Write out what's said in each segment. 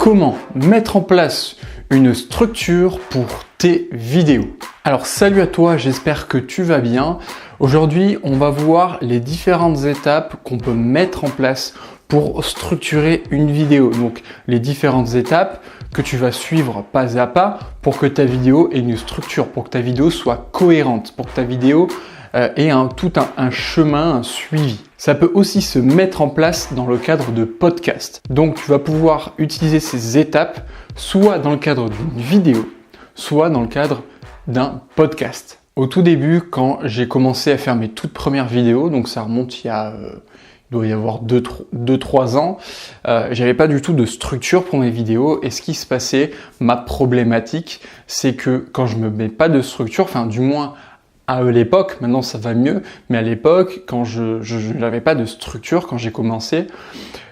Comment mettre en place une structure pour tes vidéos? Alors salut à toi, j'espère que tu vas bien. Aujourd'hui, on va voir les différentes étapes qu'on peut mettre en place pour structurer une vidéo. Donc les différentes étapes que tu vas suivre pas à pas pour que ta vidéo ait une structure, pour que ta vidéo soit cohérente, pour que ta vidéo ait tout un chemin, un suivi. Ça peut aussi se mettre en place dans le cadre de podcast. Donc tu vas pouvoir utiliser ces étapes soit dans le cadre d'une vidéo, soit dans le cadre d'un podcast. Au tout début, quand j'ai commencé à faire mes toutes premières vidéos, donc ça remonte il doit y avoir 2-3 ans, j'avais pas du tout de structure pour mes vidéos et ce qui se passait, ma problématique, c'est que quand je me mets pas de structure, enfin du moins à l'époque, maintenant ça va mieux, mais à l'époque, quand je n'avais pas de structure, quand j'ai commencé,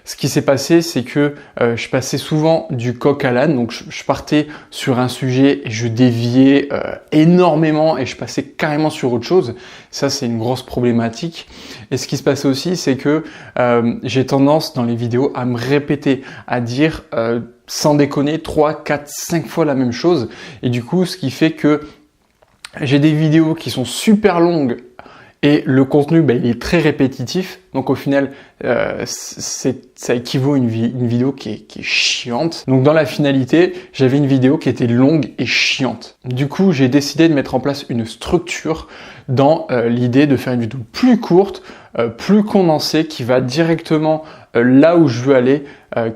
ce qui s'est passé, c'est que je passais souvent du coq à l'âne, donc je partais sur un sujet et je déviais énormément et je passais carrément sur autre chose. Ça, c'est une grosse problématique. Et ce qui se passait aussi, c'est que j'ai tendance dans les vidéos à me répéter, à dire sans déconner 3, 4, 5 fois la même chose. Et du coup, ce qui fait que j'ai des vidéos qui sont super longues et le contenu, il est très répétitif. Donc au final, ça équivaut à une vidéo qui est chiante. Donc dans la finalité, j'avais une vidéo qui était longue et chiante. Du coup, j'ai décidé de mettre en place une structure dans l'idée de faire une vidéo plus courte, plus condensée, qui va directement là où je veux aller,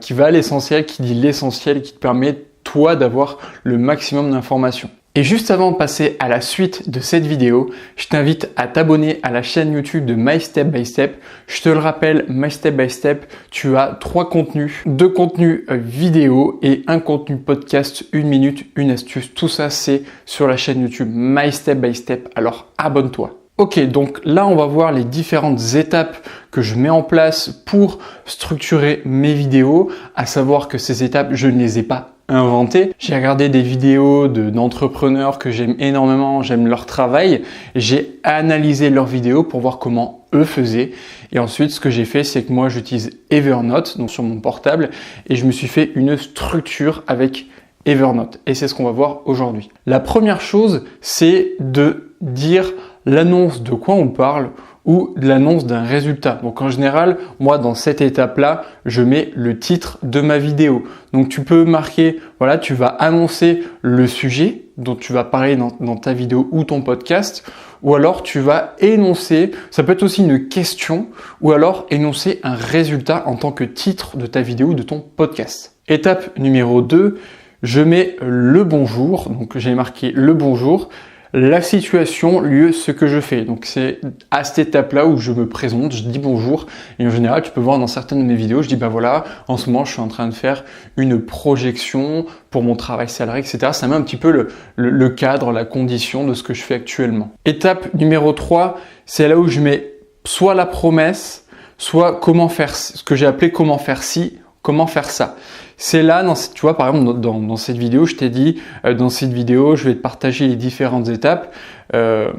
qui va à l'essentiel, qui dit l'essentiel, qui te permet toi d'avoir le maximum d'informations. Et juste avant de passer à la suite de cette vidéo, je t'invite à t'abonner à la chaîne YouTube de My Step by Step. Je te le rappelle, My Step by Step, tu as 3 contenus, 2 contenus vidéo et un contenu podcast, 1 minute, une astuce. Tout ça, c'est sur la chaîne YouTube My Step by Step. Alors abonne-toi. Ok, donc là, on va voir les différentes étapes que je mets en place pour structurer mes vidéos, à savoir que ces étapes, je ne les ai pas inventées. J'ai regardé des vidéos d'entrepreneurs que j'aime énormément, j'aime leur travail. J'ai analysé leurs vidéos pour voir comment eux faisaient. Et ensuite, ce que j'ai fait, c'est que moi, j'utilise Evernote, donc sur mon portable, et je me suis fait une structure avec Evernote. Et c'est ce qu'on va voir aujourd'hui. La première chose, c'est de dire l'annonce de quoi on parle ou l'annonce d'un résultat. Donc en général, moi dans cette étape-là, je mets le titre de ma vidéo. Donc tu peux marquer, voilà, tu vas annoncer le sujet dont tu vas parler dans ta vidéo ou ton podcast, ou alors tu vas énoncer, ça peut être aussi une question, ou alors énoncer un résultat en tant que titre de ta vidéo ou de ton podcast. Étape numéro 2, je mets le bonjour, donc j'ai marqué le bonjour, la situation, lieu, ce que je fais. Donc c'est à cette étape-là où je me présente, je dis bonjour. Et en général, tu peux voir dans certaines de mes vidéos, je dis voilà, en ce moment, je suis en train de faire une projection pour mon travail salarié, etc. Ça met un petit peu le cadre, la condition de ce que je fais actuellement. Étape numéro 3, c'est là où je mets soit la promesse, soit comment faire, ce que j'ai appelé comment faire ci, comment faire ça. C'est là, tu vois, par exemple, dans cette vidéo, je t'ai dit, dans cette vidéo, je vais te partager les différentes étapes, que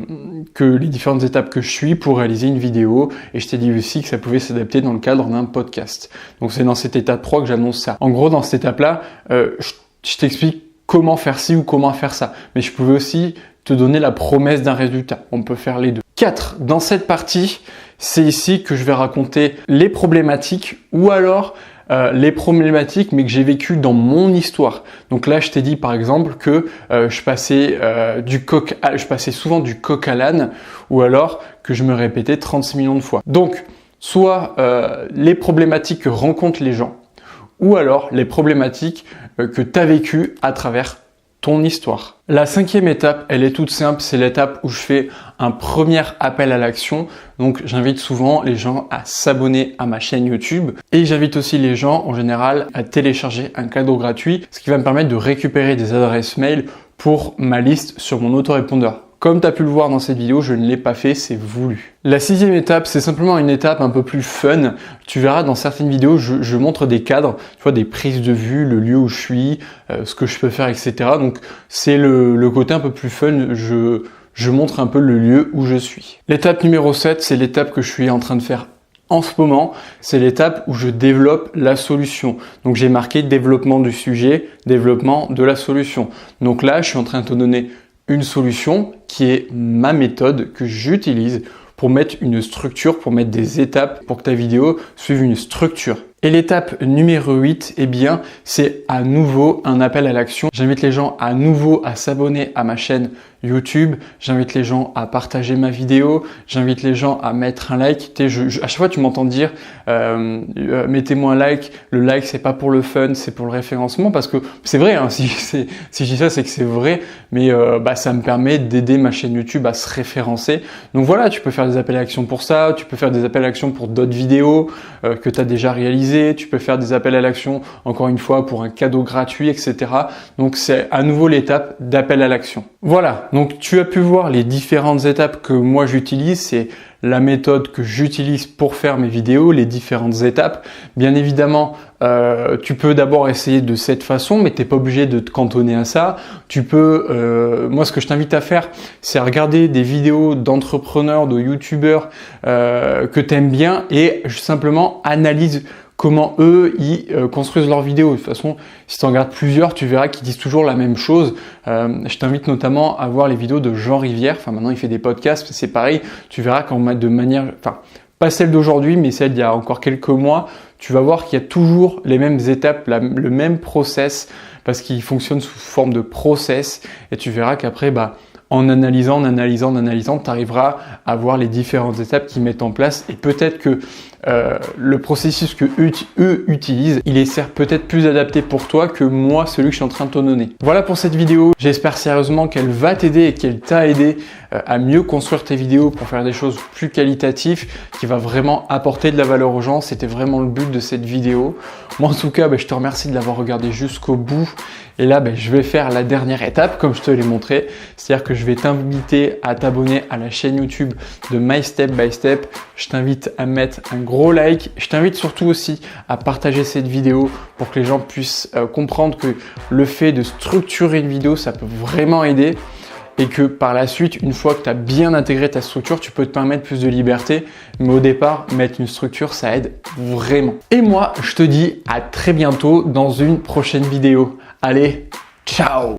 je suis pour réaliser une vidéo. Et je t'ai dit aussi que ça pouvait s'adapter dans le cadre d'un podcast. Donc c'est dans cette étape 3 que j'annonce ça. En gros, dans cette étape-là, je t'explique comment faire ci ou comment faire ça. Mais je pouvais aussi te donner la promesse d'un résultat. On peut faire les deux. 4. Dans cette partie, c'est ici que je vais raconter les problématiques ou alors les problématiques mais que j'ai vécues dans mon histoire. Donc là, je t'ai dit par exemple que je passais souvent du coq à l'âne ou alors que je me répétais 36 millions de fois. Donc, soit les problématiques que rencontrent les gens ou alors les problématiques que tu as vécues à travers ton histoire. La 5e étape, elle est toute simple, c'est l'étape où je fais un premier appel à l'action. Donc j'invite souvent les gens à s'abonner à ma chaîne YouTube et j'invite aussi les gens en général à télécharger un cadeau gratuit, ce qui va me permettre de récupérer des adresses mail pour ma liste sur mon autorépondeur. Comme tu as pu le voir dans cette vidéo, je ne l'ai pas fait, c'est voulu. La 6e étape, c'est simplement une étape un peu plus fun. Tu verras dans certaines vidéos, je montre des cadres, tu vois, des prises de vue, le lieu où je suis, ce que je peux faire, etc. Donc c'est le côté un peu plus fun. Je montre un peu le lieu où je suis. L'étape numéro 7, c'est l'étape que je suis en train de faire en ce moment, c'est l'étape où je développe la solution. Donc j'ai marqué développement du sujet, développement de la solution. Donc là, je suis en train de te donner une solution qui est ma méthode que j'utilise pour mettre une structure, pour mettre des étapes, pour que ta vidéo suive une structure. Et l'étape numéro 8, eh bien, c'est à nouveau un appel à l'action. J'invite les gens à nouveau à s'abonner à ma chaîne YouTube. J'invite les gens à partager ma vidéo. J'invite les gens à mettre un like. À chaque fois, tu m'entends dire mettez-moi un like. Le like, c'est pas pour le fun, c'est pour le référencement. Parce que c'est vrai, hein, si je dis ça, c'est que c'est vrai. Mais ça me permet d'aider ma chaîne YouTube à se référencer. Donc voilà, tu peux faire des appels à l'action pour ça. Tu peux faire des appels à l'action pour d'autres vidéos que tu as déjà réalisées. Tu peux faire des appels à l'action, encore une fois, pour un cadeau gratuit, etc. Donc, c'est à nouveau l'étape d'appel à l'action. Voilà, donc tu as pu voir les différentes étapes que moi j'utilise. C'est la méthode que j'utilise pour faire mes vidéos, les différentes étapes. Bien évidemment, tu peux d'abord essayer de cette façon, mais tu n'es pas obligé de te cantonner à ça. Tu peux, moi ce que je t'invite à faire, c'est à regarder des vidéos d'entrepreneurs, de youtubeurs que tu aimes bien et simplement analyse comment eux, ils construisent leurs vidéos. De toute façon, si tu en regardes plusieurs, tu verras qu'ils disent toujours la même chose. Je t'invite notamment à voir les vidéos de Jean Rivière. Enfin, maintenant, il fait des podcasts, c'est pareil. Tu verras qu'en de manière, enfin, pas celle d'aujourd'hui, mais celle d'il y a encore quelques mois, tu vas voir qu'il y a toujours les mêmes étapes, le même process, parce qu'il fonctionne sous forme de process. Et tu verras qu'après, en analysant, tu arriveras à voir les différentes étapes qu'ils mettent en place et peut-être que le processus que eux utilisent, il est peut-être plus adapté pour toi que moi, celui que je suis en train de te donner. Voilà pour cette vidéo. J'espère sérieusement qu'elle va t'aider et qu'elle t'a aidé à mieux construire tes vidéos pour faire des choses plus qualitatives, qui va vraiment apporter de la valeur aux gens. C'était vraiment le but de cette vidéo. Moi, en tout cas, je te remercie de l'avoir regardé jusqu'au bout. Et là, je vais faire la dernière étape, comme je te l'ai montré. C'est-à-dire que je vais t'inviter à t'abonner à la chaîne YouTube de My Step by Step. Je t'invite à mettre un gros like. Je t'invite surtout aussi à partager cette vidéo pour que les gens puissent comprendre que le fait de structurer une vidéo, ça peut vraiment aider. Et que par la suite, une fois que tu as bien intégré ta structure, tu peux te permettre plus de liberté. Mais au départ, mettre une structure, ça aide vraiment. Et moi, je te dis à très bientôt dans une prochaine vidéo. Allez, ciao!